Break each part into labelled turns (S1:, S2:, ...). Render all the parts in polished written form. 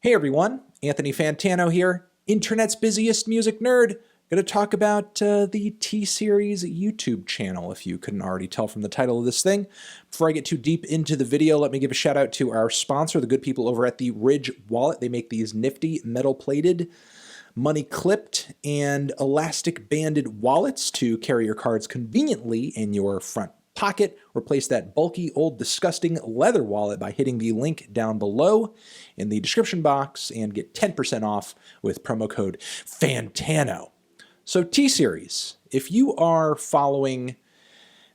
S1: Hey everyone, Anthony Fantano here, internet's busiest music nerd. Going to talk about the T-Series YouTube channel, if you couldn't already tell from the title of this thing. Before I get too deep into the video, let me give a shout out to our sponsor, the good people over at the Ridge Wallet. They make these nifty metal-plated, money-clipped, and elastic-banded wallets to carry your cards conveniently in your front pocket. Replace that bulky, old, disgusting leather wallet by hitting the link down below in the description box and get 10% off with promo code FANTANO. So T-Series, if you are following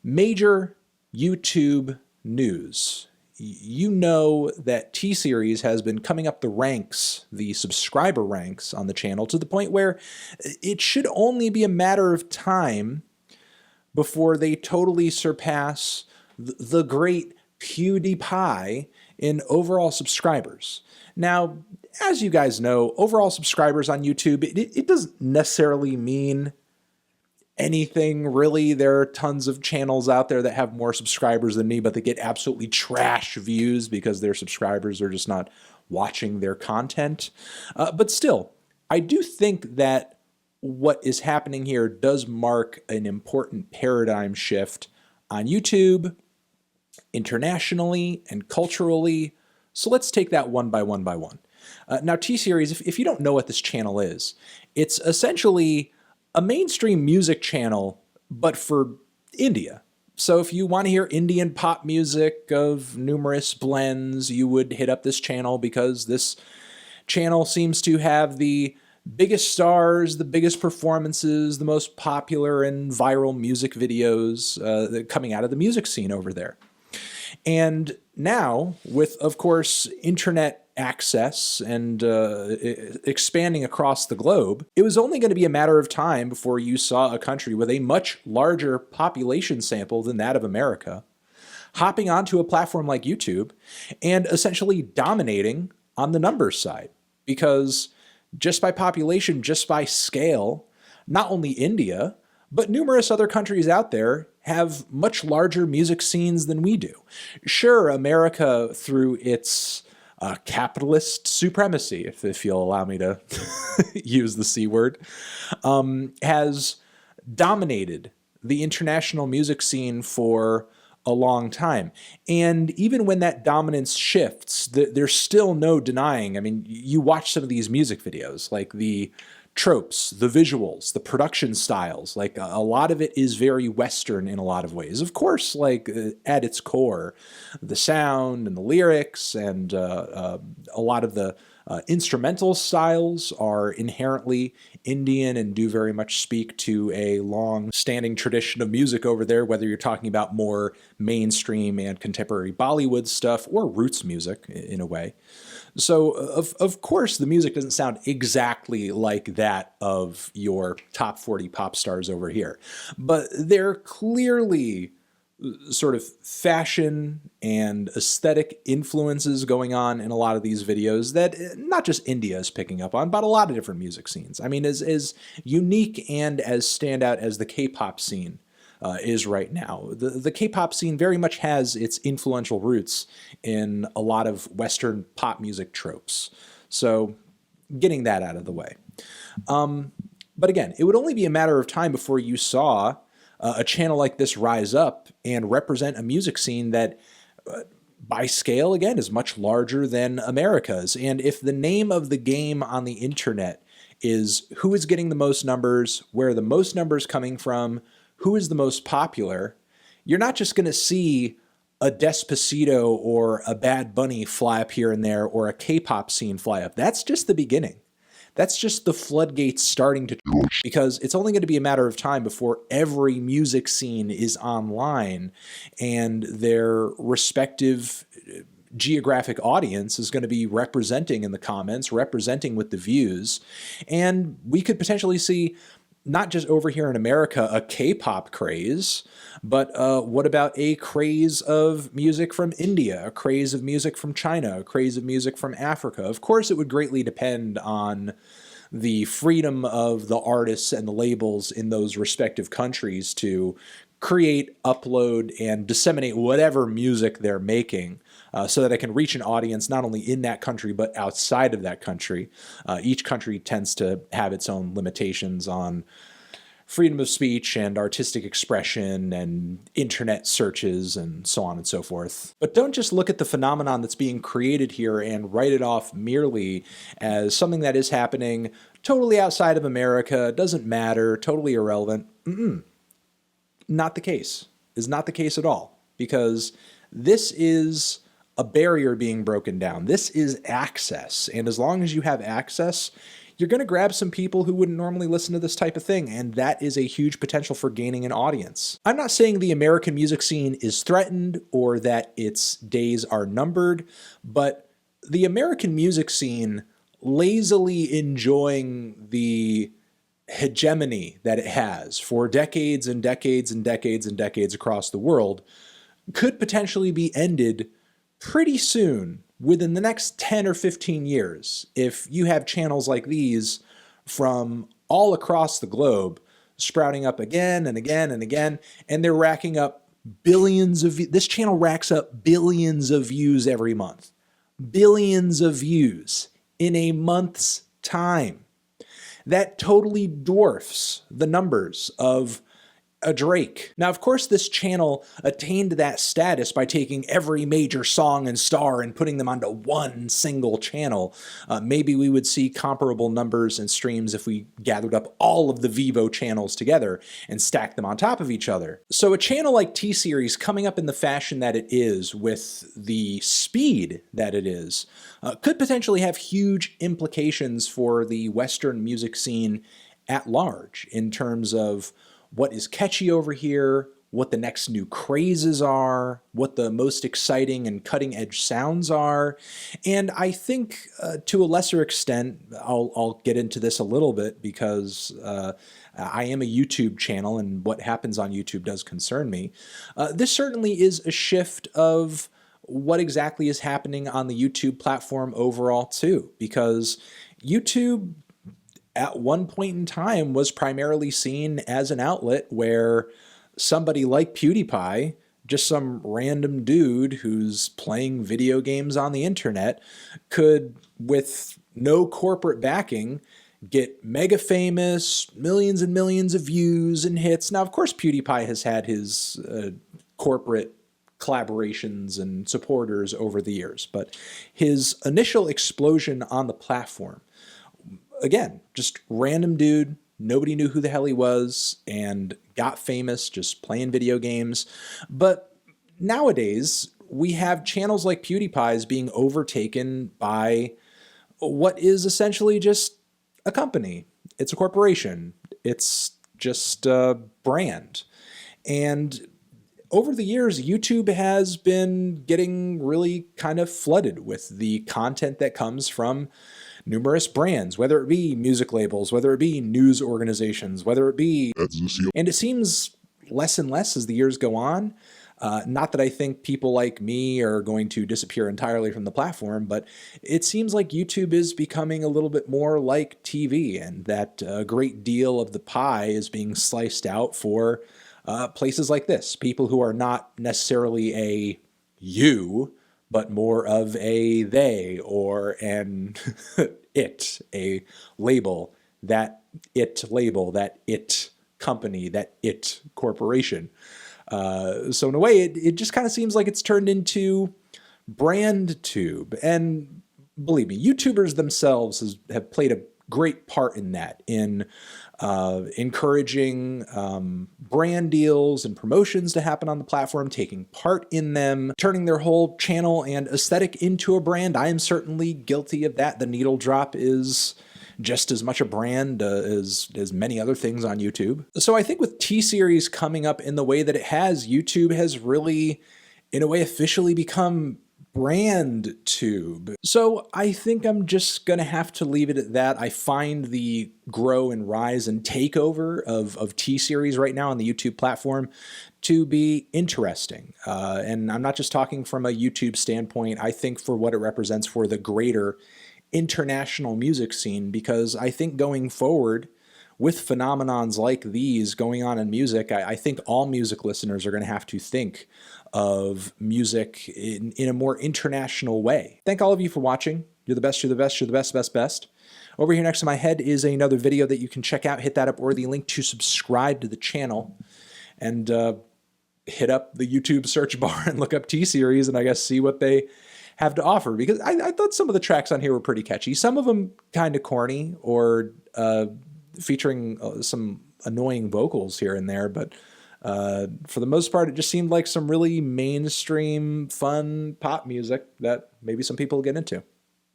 S1: major YouTube news, you know that T-Series has been coming up the ranks, the subscriber ranks on the channel, to the point where it should only be a matter of time before they totally surpass the great PewDiePie in overall subscribers. Now, as you guys know, overall subscribers on YouTube, it doesn't necessarily mean anything really. There are tons of channels out there that have more subscribers than me, but they get absolutely trash views because their subscribers are just not watching their content. But still, I do think that what is happening here does mark an important paradigm shift on YouTube, internationally and culturally. So let's take that one by one by one. Now, T-Series, if you don't know what this channel is, it's essentially a mainstream music channel, but for India. So if you want to hear Indian pop music of numerous blends, you would hit up this channel because this channel seems to have the biggest stars, the biggest performances, the most popular and viral music videos coming out of the music scene over there. And now, with, of course, internet access and expanding across the globe, it was only going to be a matter of time before you saw a country with a much larger population sample than that of America hopping onto a platform like YouTube and essentially dominating on the numbers side. Because just by population, just by scale, not only India, but numerous other countries out there have much larger music scenes than we do. Sure, America, through its capitalist supremacy, if you'll allow me to use the C word, has dominated the international music scene for a long time. And even when that dominance shifts, there's still no denying. I mean, you watch some of these music videos, like the tropes, the visuals, the production styles, like a lot of it is very Western in a lot of ways. Of course, like at its core, the sound and the lyrics and a lot of the instrumental styles are inherently Indian and do very much speak to a long-standing tradition of music over there, whether you're talking about more mainstream and contemporary Bollywood stuff or roots music in a way. So, of course, the music doesn't sound exactly like that of your top 40 pop stars over here, but they're clearly sort of fashion and aesthetic influences going on in a lot of these videos that not just India is picking up on, but a lot of different music scenes. I mean, as unique and as standout as the K-pop scene is right now, the K-pop scene very much has its influential roots in a lot of Western pop music tropes. So getting that out of the way. But again, it would only be a matter of time before you saw a channel like this rise up and represent a music scene that by scale, again, is much larger than America's. And if the name of the game on the internet is who is getting the most numbers, where are the most numbers coming from, who is the most popular, you're not just going to see a Despacito or a Bad Bunny fly up here and there or a K-pop scene fly up. That's just the beginning. That's just the floodgates starting to, because it's only going to be a matter of time before every music scene is online and their respective geographic audience is going to be representing in the comments, representing with the views. And we could potentially see not just over here in America a K-pop craze, but what about a craze of music from India, a craze of music from China, a craze of music from Africa? Of course, it would greatly depend on the freedom of the artists and the labels in those respective countries to create, upload, and disseminate whatever music they're making so that it can reach an audience not only in that country but outside of that country. Each country tends to have its own limitations on freedom of speech and artistic expression and internet searches and so on and so forth. But don't just look at the phenomenon that's being created here and write it off merely as something that is happening totally outside of America, doesn't matter, totally irrelevant. Not the case. Is not the case at all, because this is a barrier being broken down. This is access, and as long as you have access, you're going to grab some people who wouldn't normally listen to this type of thing, and that is a huge potential for gaining an audience. I'm not saying the American music scene is threatened or that its days are numbered, but the American music scene lazily enjoying the hegemony that it has for decades and decades and decades and decades across the world could potentially be ended pretty soon, within the next 10 or 15 years, if you have channels like these from all across the globe sprouting up again and again and again, and they're racking up billions of views. This channel racks up billions of views every month. Billions of views in a month's time. That totally dwarfs the numbers of a Drake. Now, of course, this channel attained that status by taking every major song and star and putting them onto one single channel. Maybe we would see comparable numbers and streams if we gathered up all of the Vivo channels together and stacked them on top of each other. So a channel like T-Series coming up in the fashion that it is, with the speed that it is, could potentially have huge implications for the Western music scene at large in terms of what is catchy over here, what the next new crazes are, what the most exciting and cutting edge sounds are. And I think to a lesser extent, I'll get into this a little bit because I am a YouTube channel and what happens on YouTube does concern me. This certainly is a shift of what exactly is happening on the YouTube platform overall too, because YouTube at one point in time was primarily seen as an outlet where somebody like PewDiePie, just some random dude who's playing video games on the internet, could, with no corporate backing, get mega famous, millions and millions of views and hits. Now, of course, PewDiePie has had his corporate collaborations and supporters over the years, but his initial explosion on the platform, again, just random dude, nobody knew who the hell he was, and got famous just playing video games. But nowadays, we have channels like PewDiePie's being overtaken by what is essentially just a company. It's a corporation. It's just a brand. And over the years, YouTube has been getting really kind of flooded with the content that comes from numerous brands, whether it be music labels, whether it be news organizations, whether it be... And it seems less and less as the years go on. Not that I think people like me are going to disappear entirely from the platform, but it seems like YouTube is becoming a little bit more like TV, and that a great deal of the pie is being sliced out for places like this. People who are not necessarily a you, but more of a they or an it, a label, that it company, that it corporation. So in a way, it just kind of seems like it's turned into BrandTube. And believe me, YouTubers themselves have played a great part in that, in encouraging brand deals and promotions to happen on the platform, taking part in them, turning their whole channel and aesthetic into a brand. I am certainly guilty of that. The needle drop is just as much a brand as many other things on YouTube. So I think with T-Series coming up in the way that it has, YouTube has really, in a way, officially become BrandTube. So I think I'm just gonna have to leave it at that. I find the grow and rise and takeover of T-Series right now on the YouTube platform to be interesting. And I'm not just talking from a YouTube standpoint. I think for what it represents for the greater international music scene, because I think going forward, with phenomenons like these going on in music, I think all music listeners are going to have to think of music in a more international way. Thank all of you for watching. You're the best, you're the best, you're the best, best, best. Over here next to my head is another video that you can check out. Hit that up, or the link to subscribe to the channel. And hit up the YouTube search bar and look up T-Series and I guess see what they have to offer. Because I thought some of the tracks on here were pretty catchy. Some of them kind of corny or featuring some annoying vocals here and there. But for the most part, it just seemed like some really mainstream, fun pop music that maybe some people get into.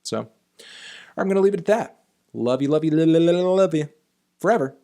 S1: So I'm going to leave it at that. Love you, love you, love you forever.